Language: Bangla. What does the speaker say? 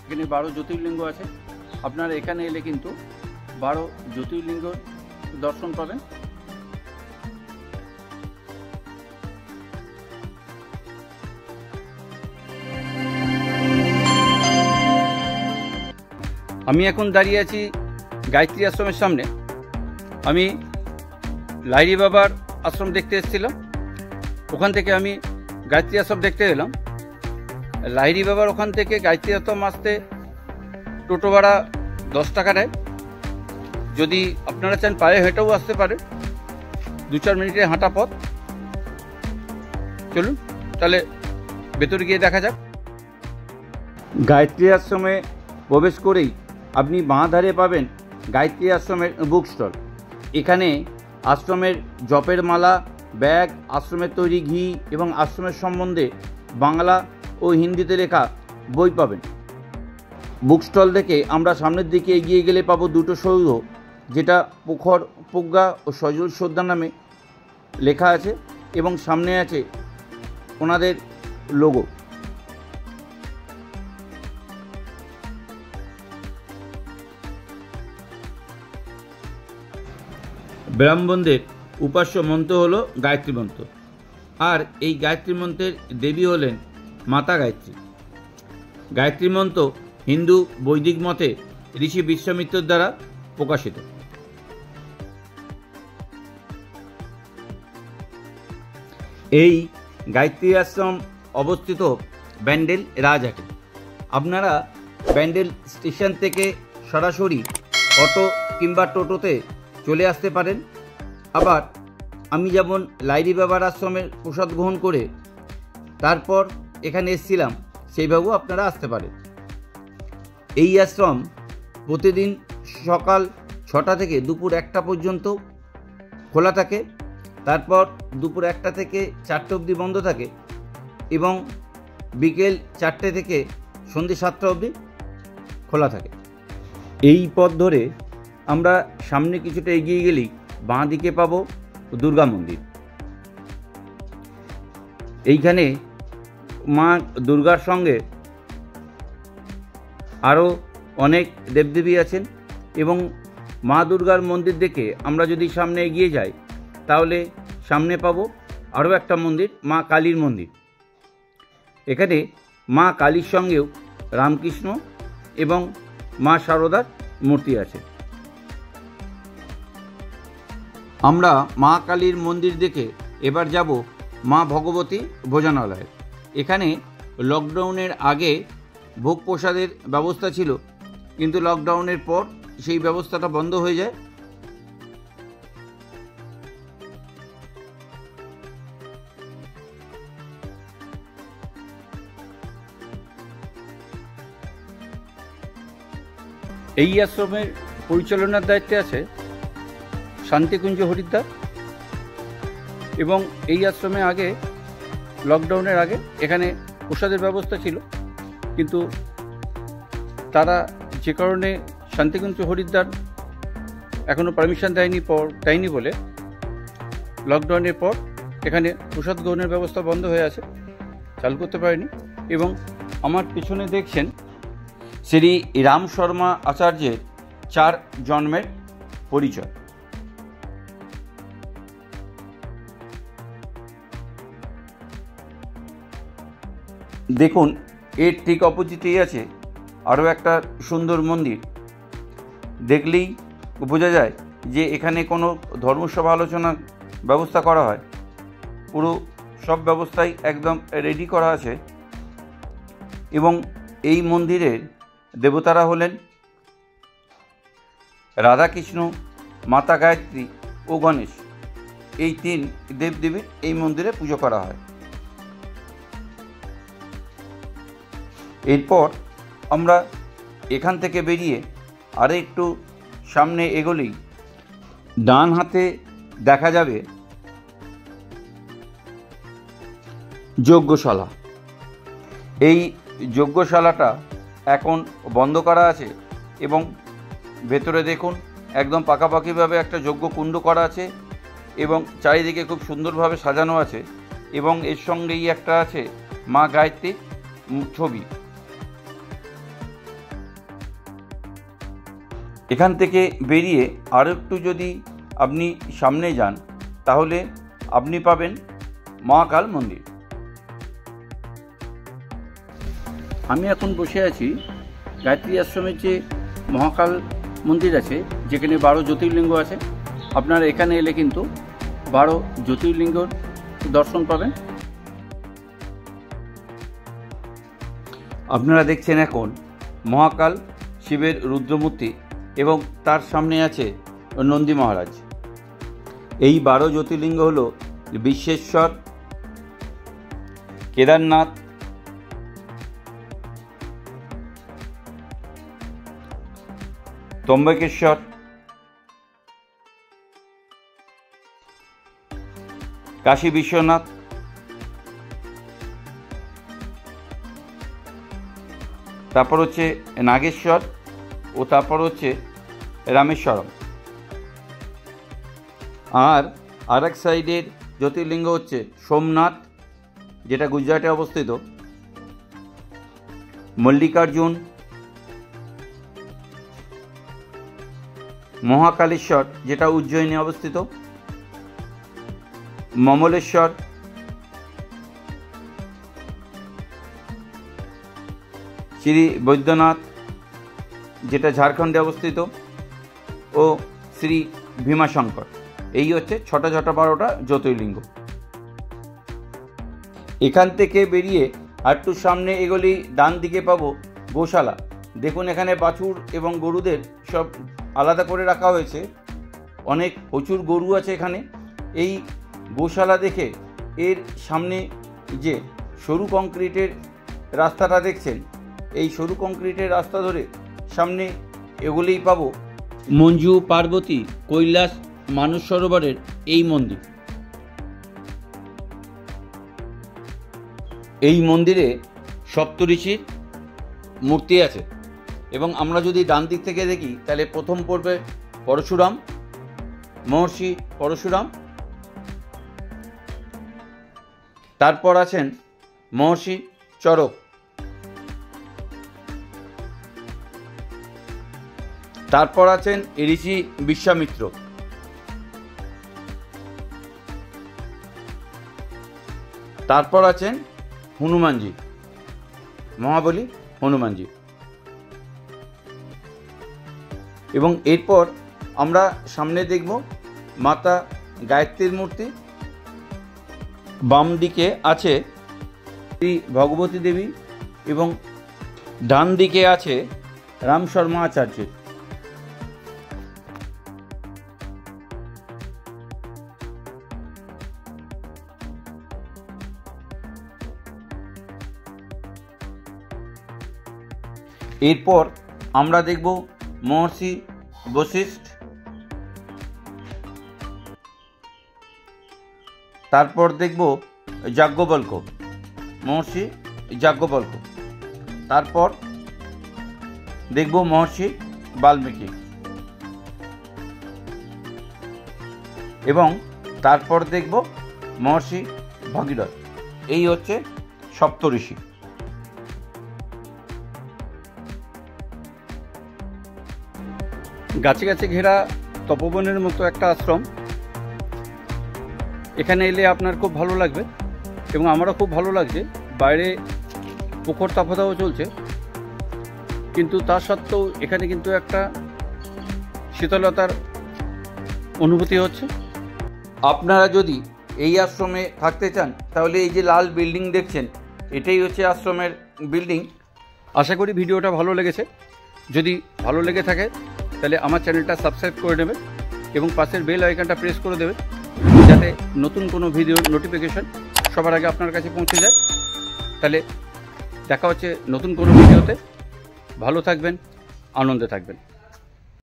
এখানে 12 জ্যোতির্লিঙ্গ আছে। আপনারা এখানে এলে কিন্তু 12 জ্যোতির্লিঙ্গ দর্শন পাবেন। আমি এখন দাঁড়িয়ে আছি গায়ত্রী আশ্রমের সামনে। আমি লাহিড়ী বাবার আশ্রম দেখতে এসেছিলাম, ওখান থেকে আমি গায়ত্রী আশ্রম দেখতে এলাম। লাহিড়ী বাবার ওখান থেকে গায়ত্রী আশ্রম আসতে টোটো ভাড়া 10 টাকা নেয়। যদি আপনারা চান পায়ে হেঁটেও আসতে পারেন, 2-4 মিনিটের হাঁটা পথ। চলুন তাহলে ভেতরে গিয়ে দেখা যাক। গায়ত্রী আশ্রমে প্রবেশ করেই আপনি বাঁ ধারে পাবেন গায়ত্রী আশ্রমের বুক স্টল। এখানে আশ্রমের জপের মালা, ব্যাগ, আশ্রমের তৈরি ঘি এবং আশ্রমের সম্বন্ধে বাংলা ও হিন্দিতে লেখা বই পাবেন। বুক স্টল থেকে আমরা সামনের দিকে এগিয়ে গেলে পাবো দুটো সৌধ, যেটা প্রখর প্রজ্ঞা ও সজল শ্রদ্ধা নামে লেখা আছে এবং সামনে আছে ওনাদের লোগো। ব্রাহ্মণদের উপাস্য মন্ত্র হলো গায়ত্রী মন্ত্র, আর এই গায়ত্রী মন্ত্রের দেবী হলেন মাতা গায়ত্রী। গায়ত্রী মন্ত্র হিন্দু বৈদিক মতে ঋষি বিশ্বামিত্রের দ্বারা প্রকাশিত। এই গায়ত্রী আশ্রম অবস্থিত ব্যান্ডেল রাজহাটে। আপনারা ব্যান্ডেল স্টেশন থেকে সরাসরি অটো কিংবা টোটোতে চলে আসতে পারেন। আবার আমি যেমন লাহিড়ী বাবার আশ্রমের প্রসাদ গ্রহণ করে তারপর এখানে এসেছিলাম, সেইভাবেও আপনারা আসতে পারেন। এই আশ্রম প্রতিদিন সকাল 6টা থেকে দুপুর 1টা পর্যন্ত খোলা থাকে, তারপর দুপুর 1টা থেকে 4টে অবধি বন্ধ থাকে এবং বিকেল 4টে থেকে সন্ধ্যে 7টা অবধি খোলা থাকে। এই পথ ধরে আমরা সামনে কিছুটা এগিয়ে গেলেই বাঁ দিকে পাবো দুর্গা মন্দির। এইখানে মা দুর্গার সঙ্গে আরও অনেক দেবদেবী আছেন এবং মা দুর্গার মন্দির দেখে আমরা যদি সামনে এগিয়ে যাই তাহলে সামনে পাবো আরও একটা মন্দির, মা কালীর মন্দির। এখানে মা কালীর সঙ্গেও রামকৃষ্ণ এবং মা শারদার মূর্তি আছে। আমরা মা কালীর মন্দির দেখে এবার যাব মা ভগবতী ভোজনালয়ে। এখানে লকডাউনের আগে ভোগ প্রসাদের ব্যবস্থা ছিল, কিন্তু লকডাউনের পর সেই ব্যবস্থাটা বন্ধ হয়ে যায়। এই আশ্রমের পরিচালনার দায়িত্বে আছে শান্তিকুঞ্জ হরিদ্বার, এবং এই আশ্রমে আগে লকডাউনের আগে এখানে প্রসাদের ব্যবস্থা ছিল, কিন্তু তারা যে কারণে শান্তিকুঞ্জ হরিদ্বার এখনও পারমিশন দেয়নি বলে লকডাউনের পর এখানে প্রসাদ গ্রহণের ব্যবস্থা বন্ধ হয়ে আছে, চালু করতে পারেনি। এবং আমার পিছনে দেখছেন শ্রী রাম শর্মা আচার্যের 4 জন্মের পরিচয়। দেখুন, এর ঠিক অপোজিটেই আছে আরও একটা সুন্দর মন্দির। দেখলেই বোঝা যায় যে এখানে কোনো ধর্মসভা আলোচনার ব্যবস্থা করা হয়। পুরো সব ব্যবস্থাই একদম রেডি করা আছে এবং এই মন্দিরের দেবতারা হলেন রাধাকৃষ্ণ, মাতা গায়ত্রী ও গণেশ। এই 3 দেবদেবীর এই মন্দিরে পুজো করা হয়। এরপর আমরা এখান থেকে বেরিয়ে আরও একটু সামনে এগোলেই ডান হাতে দেখা যাবে যজ্ঞশালা। এই যজ্ঞশালাটা এখন বন্ধ করা আছে এবং ভেতরে দেখুন একদম পাকাপাকিভাবে একটা যজ্ঞ কুণ্ড করা আছে এবং চারিদিকে খুব সুন্দরভাবে সাজানো আছে এবং এর সঙ্গেই একটা আছে মা গায়ত্রীর ছবি। এখান থেকে বেরিয়ে আরও একটু যদি আপনি সামনে যান তাহলে আপনি পাবেন মহাকাল মন্দির। আমি এখন বসে আছি গায়ত্রী আশ্রমের যে মহাকাল মন্দির আছে, যেখানে 12 জ্যোতির্লিঙ্গ আছে। আপনারা এখানে এলে কিন্তু 12 জ্যোতির্লিঙ্গর দর্শন পাবেন। আপনারা দেখছেন এখন মহাকাল শিবের রুদ্রমূর্তি এবং তার সামনে আছে নন্দী মহারাজ। এই 12 জ্যোতির্লিঙ্গ হল বিশ্বেশ্বর, কেদারনাথ, ত্রম্বকেশ্বর, কাশী বিশ্বনাথ, তারপর হচ্ছে নাগেশ্বর ও তারপর হচ্ছে রামেশ্বরম। আর আরেক সাইডের জ্যোতির্লিঙ্গ হচ্ছে সোমনাথ, যেটা গুজরাটে অবস্থিত, মল্লিকার্জুন, মহাকালেশ্বর যেটা উজ্জয়িনী অবস্থিত, মমলেশ্বর, শ্রী বৈদ্যনাথ যেটা ঝাড়খণ্ডে অবস্থিত ও শ্রী ভীমাশঙ্কর। এই হচ্ছে ছোট 12টা জ্যোতির্লিঙ্গ। এখান থেকে বেরিয়ে একটু সামনে এগোলেই ডান দিকে পাবো গোশালা। দেখুন এখানে বাছুর এবং গরুদের সব আলাদা করে রাখা হয়েছে। অনেক প্রচুর গরু আছে এখানে। এই গোশালা দেখে এর সামনে যে সরু কংক্রিটের রাস্তাটা দেখছেন, এই সরু কংক্রিটের রাস্তা ধরে সামনে এগুলেই পাবো মঞ্জু পার্বতী কৈলাস মানস সরোবরের এই মন্দির। এই মন্দিরে সপ্তঋষির মূর্তি আছে এবং আমরা যদি ডান দিক থেকে দেখি তাহলে প্রথম পড়বে পরশুরাম, মহর্ষি পরশুরাম। তারপর আছেন মহর্ষি চরক, তারপর আছেন ঋষি বিশ্বামিত্র, তারপর আছেন হনুমানজি, মহাবলী হনুমানজি। এবং এরপর আমরা সামনে দেখব মাতা গায়ত্রীর মূর্তি। বাম দিকে আছে শ্রী ভগবতী দেবী এবং ডান দিকে আছে রাম শর্মা আচার্য। এরপর আমরা দেখব মহর্ষি বশিষ্ঠ, তারপর দেখব যাজ্ঞবল্ক্য, মহর্ষি যাজ্ঞবল্ক্য, তারপর দেখব মহর্ষি বাল্মীকি এবং তারপর দেখব মহর্ষি ভগীরথ। এই হচ্ছে সপ্তঋষি। গাছে গাছে ঘেরা তপবনের মতো একটা আশ্রম। এখানে এলে আপনার খুব ভালো লাগবে এবং আমারও খুব ভালো লাগছে। বাইরে প্রখর তাপদাহ চলছে, কিন্তু তা সত্ত্বেও এখানে কিন্তু একটা শীতলতার অনুভূতি হচ্ছে। আপনারা যদি এই আশ্রমে থাকতে চান তাহলে এই যে লাল বিল্ডিং দেখছেন, এটাই হচ্ছে আশ্রমের বিল্ডিং। আশা করি ভিডিওটা ভালো লেগেছে। যদি ভালো লেগে থাকে তাহলে আমার চ্যানেলটা সাবস্ক্রাইব করে নেবেন এবং পাশের বেল আইকনটা প্রেস করে দেবেন, যাতে নতুন কোনো ভিডিওর নোটিফিকেশন সবার আগে আপনার কাছে পৌঁছে যায়। তাহলে দেখা হচ্ছে নতুন কোনো ভিডিওতে। ভালো থাকবেন, আনন্দে থাকবেন।